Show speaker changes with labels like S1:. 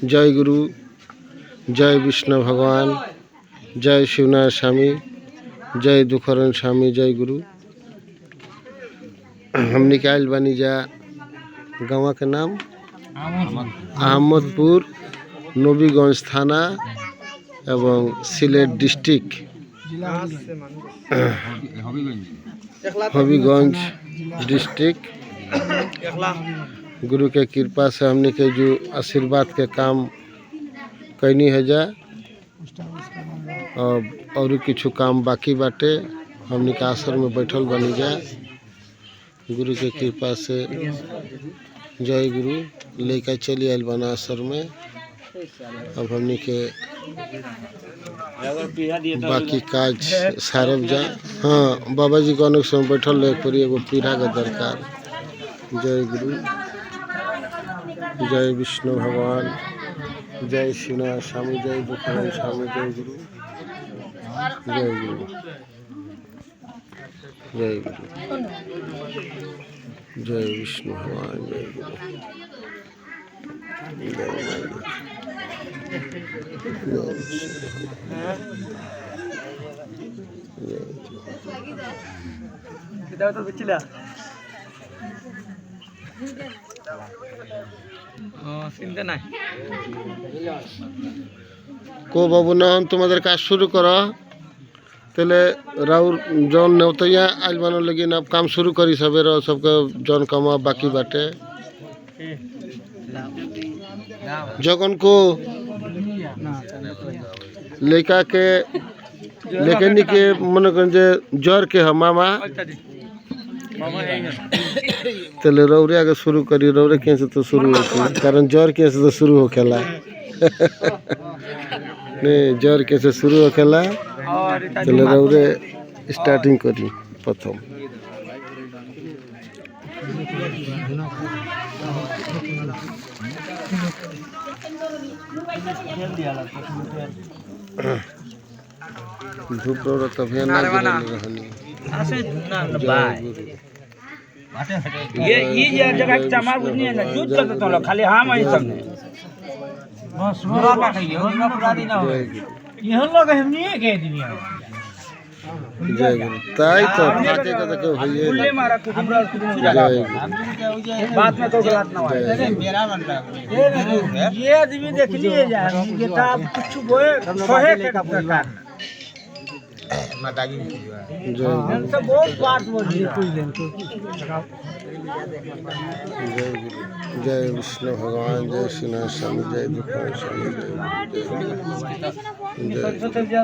S1: जय गुरु, जय विष्णु भगवान, जय शिवनाथ स्वामी, जय दुखरन स्वामी, जय गुरु। हम निकाल बनी जा गाँव के नाम अहमदपुर, नबीगंज थाना एवं सिलेट डिस्ट्रिक्ट, हबीगंज डिस्ट्रिक्ट। गुरु के कृपा से हमने के जो आशीर्वाद के काम कैनी है जा और किछु काम बाकी बाटे। हमने के आश्रम में बैठल बनी जा गुरु के कृपा से। जय गुरु लेकर चली आयल बना आश्रम में। अब हमने के बाकी काज सारब जा। हाँ बाबा जी को समय बैठल रहे पूरी एगो पीढ़ा के दरकार। जय गुरु, जय विष्णु भगवान, जय शिवनाथ स्वामी, जय दुखरन स्वामी, जय गुरु, जय गुरु, जय गुरु, जय विष्णु भगवान, जय गुरु, को बाबू ना तुम्हारे काज शुरू करो तेले राउर जौन नेवतैया आइल बनो लेकिन अब काम शुरू करी सवेरे सबके जौन कमा बाकी बाटे। जगन को लेका के लेकिन के मन जे जर के हम मामा तेले रौरे के शुरू करी। रौरे के से तो शुरू होती कारण जर के से तो शुरू होखेला नहीं जर के से शुरू होखेला। तेले रौरे स्टार्टिंग करी प्रथम। धूप रौरत अभियान ना रहनी
S2: ये जगह चमा बुझनी है ना जूझ चलते तो लोग खाली हम आई सब बस पूरा का खाइए और पूरा दिन हो यहां लोग हम नहीं कह दुनिया
S1: जय गुरु ताई तो फाके का तो होइए
S2: फुल्ले मारा कुछ हमरा बात में तो गलत ना हो मेरा बन रहा ये आदमी देख लिए जा बेटा कुछ बोए सोहे के प्रकार माताजी हम सब बहुत बात बोली कुछ दिन को।
S1: जय गुरु, जय विष्णु भगवान, जय शिवनाथ स्वामी, जय दुखरन स्वामी, जय